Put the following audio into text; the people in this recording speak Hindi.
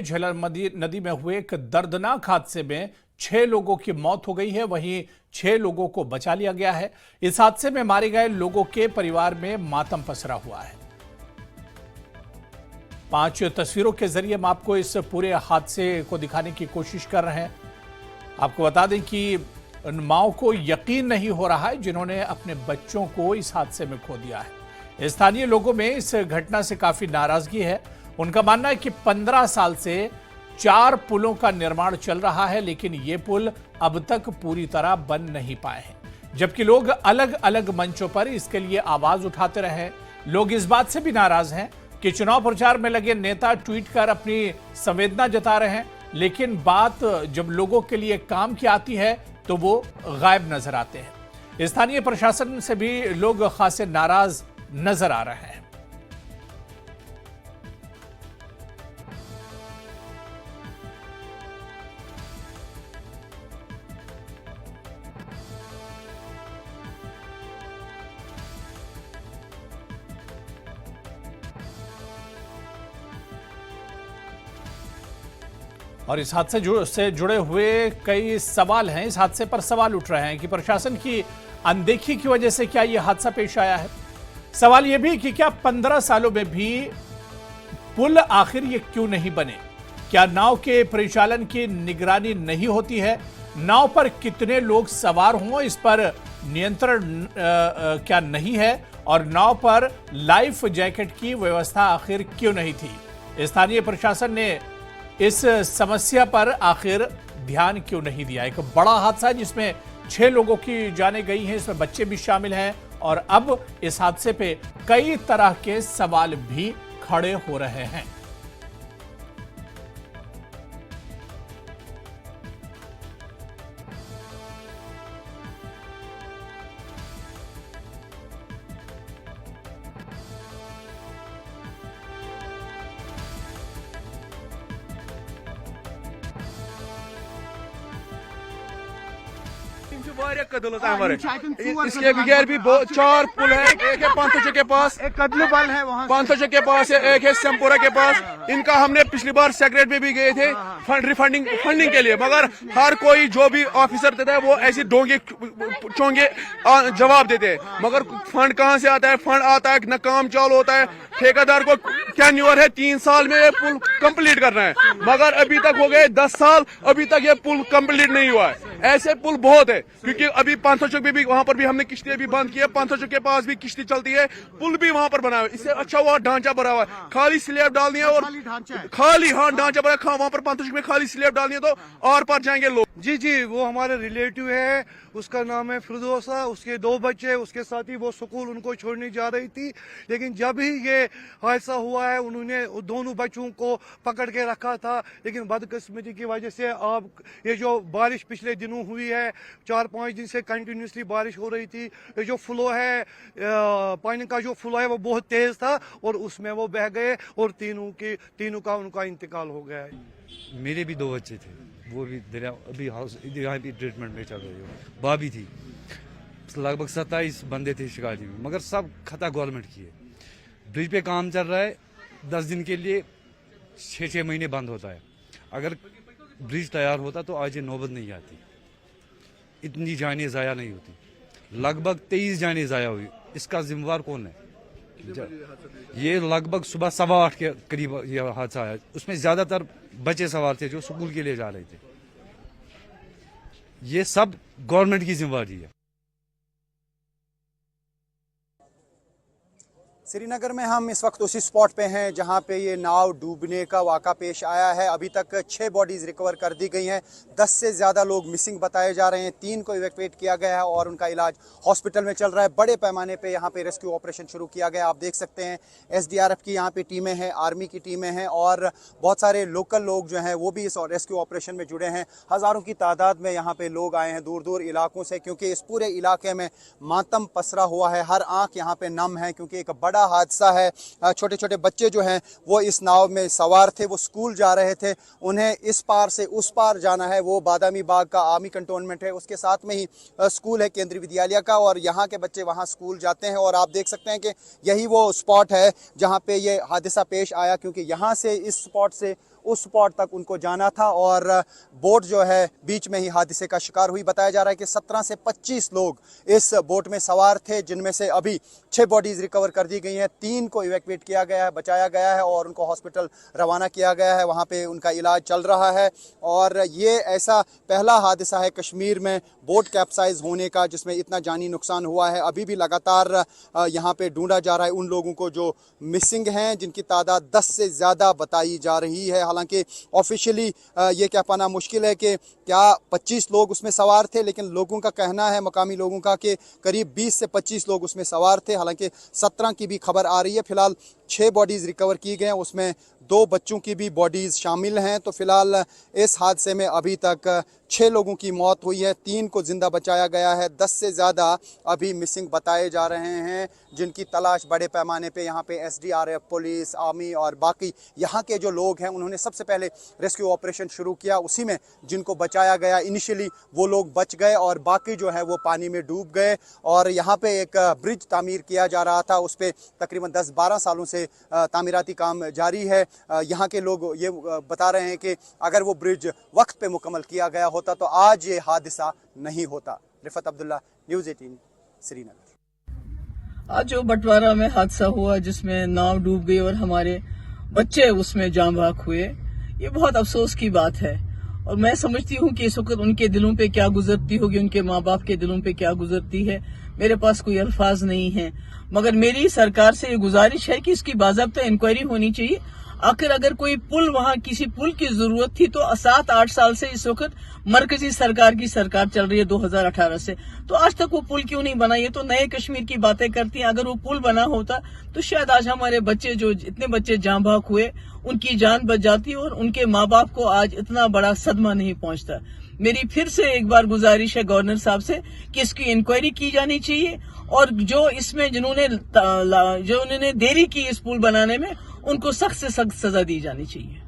झेलम नदी में हुए एक दर्दनाक हादसे में 6 लोगों की मौत हो गई है, वहीं 6 लोगों को बचा लिया गया है। इस हादसे में मारे गए लोगों के परिवार में मातम पसरा हुआ है। 5 तस्वीरों के जरिए हम आपको इस पूरे हादसे को दिखाने की कोशिश कर रहे हैं। आपको बता दें कि उन माओं को यकीन नहीं हो रहा है जिन्होंने अपने बच्चों को इस हादसे में खो दिया है। स्थानीय लोगों में इस घटना से काफी नाराजगी है। उनका मानना है कि 15 साल से 4 पुलों का निर्माण चल रहा है, लेकिन ये पुल अब तक पूरी तरह बन नहीं पाए हैं। जबकि लोग अलग अलग मंचों पर इसके लिए आवाज उठाते रहे। लोग इस बात से भी नाराज हैं कि चुनाव प्रचार में लगे नेता ट्वीट कर अपनी संवेदना जता रहे हैं, लेकिन बात जब लोगों के लिए काम की आती है तो वो गायब नजर आते हैं। स्थानीय प्रशासन से भी लोग खासे नाराज नजर आ रहे हैं। और इस हादसे से जुड़े हुए कई सवाल हैं। इस हादसे पर सवाल उठ रहे हैं कि प्रशासन की अनदेखी की वजह से क्या यह हादसा पेश आया है। सवाल यह भी कि क्या 15 सालों में भी पुल आखिर ये क्यों नहीं बने? क्या नाव के परिचालन की निगरानी नहीं होती है? नाव पर कितने लोग सवार हों, इस पर नियंत्रण क्या नहीं है? और नाव पर लाइफ जैकेट की व्यवस्था आखिर क्यों नहीं थी? स्थानीय प्रशासन ने इस समस्या पर आखिर ध्यान क्यों नहीं दिया? एक बड़ा हादसा जिसमें 6 लोगों की जानें गई हैं, इसमें बच्चे भी शामिल हैं, और अब इस हादसे पे कई तरह के सवाल भी खड़े हो रहे हैं। इसके बगैर भी 4 पुल है। एक है पांथोचक के पास, एक कदलू बल है वहाँ, पांथोचक के पास है, एक है सेमपुरा के पास। इनका हमने पिछली बार सेक्रेट में भी गए थे फंडिंग के लिए, मगर हर कोई जो भी ऑफिसर देता है वो ऐसी डोंगे चोंगे जवाब देते हैं। मगर फंड कहाँ से आता है? फंड आता है न काम चालू होता है। ठेकेदार को टेन्योर है 3 साल में ये पुल कंप्लीट करना है, मगर अभी तक हो गए 10 साल, अभी तक ये पुल कंप्लीट नहीं हुआ है। ऐसे पुल बहुत है, क्योंकि अभी पांथोचक में भी वहां पर भी हमने किश्ती भी बंद की है। पांथोचक के पास भी किश्ती चलती है, पुल भी वहां पर बना हुआ है। इससे अच्छा हुआ ढांचा बना हुआ है, खाली स्लैब डालनी है और खाली ढांचा बना। वहां पर पांथोचक में खाली स्लैब डालनी है तो और पार जाएंगे लोग। जी वो हमारे रिलेटिव है, उसका नाम है फिरदौसा, उसके 2 बच्चे, उसके साथ ही वो स्कूल उनको छोड़ने जा रही थी। लेकिन जब ही ये हादसा हुआ है उन्होंने दोनों बच्चों को पकड़ के रखा था, लेकिन बदकिस्मती की वजह से अब ये जो बारिश पिछले दिनों हुई है, 4-5 दिन से कंटिन्यूसली बारिश हो रही थी, ये जो फ्लो है, पानी का जो फ्लो है वो बहुत तेज था और उसमें वो बह गए और तीनों का उनका इंतकाल हो गया है। मेरे भी 2 बच्चे थे, वो भी दरिया अभी यहाँ भी ट्रीटमेंट में चल रही हो। भाभी थी, लगभग 27 बंदे थे शिकारी में, मगर सब खता गवर्नमेंट की है। ब्रिज पे काम चल रहा है, 10 दिन के लिए 6-6 महीने बंद होता है। अगर ब्रिज तैयार होता तो आज ये नौबत नहीं आती, इतनी जानें ज़ाया नहीं होती। लगभग 23 जानें ज़ाया हुई, इसका जिम्मेवार कौन है? ये लगभग सुबह 8:15 के करीब यह हादसा आया। उसमें ज्यादातर बच्चे सवार थे जो स्कूल के लिए जा रहे थे। ये सब गवर्नमेंट की जिम्मेवारी है। श्रीनगर में हम इस वक्त उसी स्पॉट पे हैं जहां पे ये नाव डूबने का वाक़ा पेश आया है। अभी तक 6 बॉडीज़ रिकवर कर दी गई हैं। 10 से ज़्यादा लोग मिसिंग बताए जा रहे हैं। 3 को इवैक्यूएट किया गया है और उनका इलाज हॉस्पिटल में चल रहा है। बड़े पैमाने पे यहाँ पे रेस्क्यू ऑपरेशन शुरू किया गया। आप देख सकते हैं SDRF की यहाँ पे टीमें हैं, आर्मी की टीमें हैं और बहुत सारे लोकल लोग जो हैं वो भी इस रेस्क्यू ऑपरेशन में जुड़े हैं। हज़ारों की तादाद में यहाँ पे लोग आए हैं दूर दूर इलाकों से, क्योंकि इस पूरे इलाके में मातम पसरा हुआ है। हर आँख यहाँ पे नम है, क्योंकि एक बड़ा हादसा है। छोटे छोटे बच्चे जो हैं वो इस नाव में सवार थे, वो स्कूल जा रहे थे। उन्हें इस पार से उस पार जाना है। वो बादामी बाग का आर्मी कंटोनमेंट है, उसके साथ में ही स्कूल है केंद्रीय विद्यालय का, और यहाँ के बच्चे वहाँ स्कूल जाते हैं। और आप देख सकते हैं कि यही वो स्पॉट है जहाँ पे ये हादसा पेश आया, क्योंकि यहाँ से इस स्पॉट से उस स्पॉट तक उनको जाना था और बोट जो है बीच में ही हादसे का शिकार हुई। बताया जा रहा है कि 17 से 25 लोग इस बोट में सवार थे, जिनमें से अभी 6 बॉडीज रिकवर कर दी गई हैं। 3 को इवैक्यूएट किया गया है, बचाया गया है और उनको हॉस्पिटल रवाना किया गया है। वहाँ पे उनका इलाज चल रहा है और ये ऐसा पहला हादसा है कश्मीर में बोट कैप्साइज होने का जिसमें इतना जानी नुकसान हुआ है। अभी भी लगातार यहाँ पे ढूंढा जा रहा है उन लोगों को जो मिसिंग हैं, जिनकी तादाद 10 से ज़्यादा बताई जा रही है। हालांकि ऑफिशियली ये कह पाना मुश्किल है कि क्या 25 लोग उसमें सवार थे, लेकिन लोगों का कहना है, मकामी लोगों का, कि करीब 20 से 25 लोग उसमें सवार थे। हालांकि 17 की भी खबर आ रही है। फिलहाल 6 बॉडीज़ रिकवर की गए हैं, उसमें 2 बच्चों की भी बॉडीज़ शामिल हैं। तो फिलहाल इस हादसे में अभी तक 6 लोगों की मौत हुई है, 3 को ज़िंदा बचाया गया है। 10 से ज़्यादा अभी मिसिंग बताए जा रहे हैं, जिनकी तलाश बड़े पैमाने पे यहाँ पे SDRF, पुलिस, आर्मी और बाकी यहाँ के जो लोग हैं उन्होंने सबसे पहले रेस्क्यू ऑपरेशन शुरू किया। उसी में जिनको बचाया गया इनिशियली वो लोग बच गए और बाकी जो है वो पानी में डूब गए। और यहाँ पे एक ब्रिज तामीर किया जा रहा था, उस पर तकरीबन 10-12 सालों से तामीराती काम जारी है। यहाँ के लोग ये बता रहे हैं कि अगर वो ब्रिज वक्त पे मुकम्मल किया गया होता तो आज ये हादसा नहीं होता। रिफत अब्दुल्ला, न्यूज़ 18, श्रीनगर। आज जो बंटवारा में हादसा हुआ जिसमें नाव डूब गई और हमारे बच्चे उसमें जान बहक हुए, ये बहुत अफसोस की बात है। और मैं समझती हूँ कि इस वक्त उनके दिलों पे क्या गुजरती होगी, उनके माँ बाप के दिलों पे क्या गुजरती है। मेरे पास कोई अल्फाज नहीं है, मगर मेरी सरकार से ये गुजारिश है कि इसकी बाज़ाब्ता इंक्वायरी होनी चाहिए। आखिर अगर कोई पुल, वहाँ किसी पुल की जरूरत थी तो 7-8 साल से इस वक्त मरकजी सरकार की सरकार चल रही है 2018 से, तो आज तक वो पुल क्यों नहीं बना? ये तो नए कश्मीर की बातें करती हैं। अगर वो पुल बना होता तो शायद आज हमारे बच्चे, जो इतने बच्चे जान बहक हुए, उनकी जान बच जाती और उनके माँ बाप को आज इतना बड़ा सदमा नहीं पहुंचता। मेरी फिर से एक बार गुजारिश है गवर्नर साहब से कि इसकी इंक्वायरी की जानी चाहिए और जो इसमें जिन्होंने देरी की इस पुल बनाने में, उनको सख्त से सख्त सजा दी जानी चाहिए।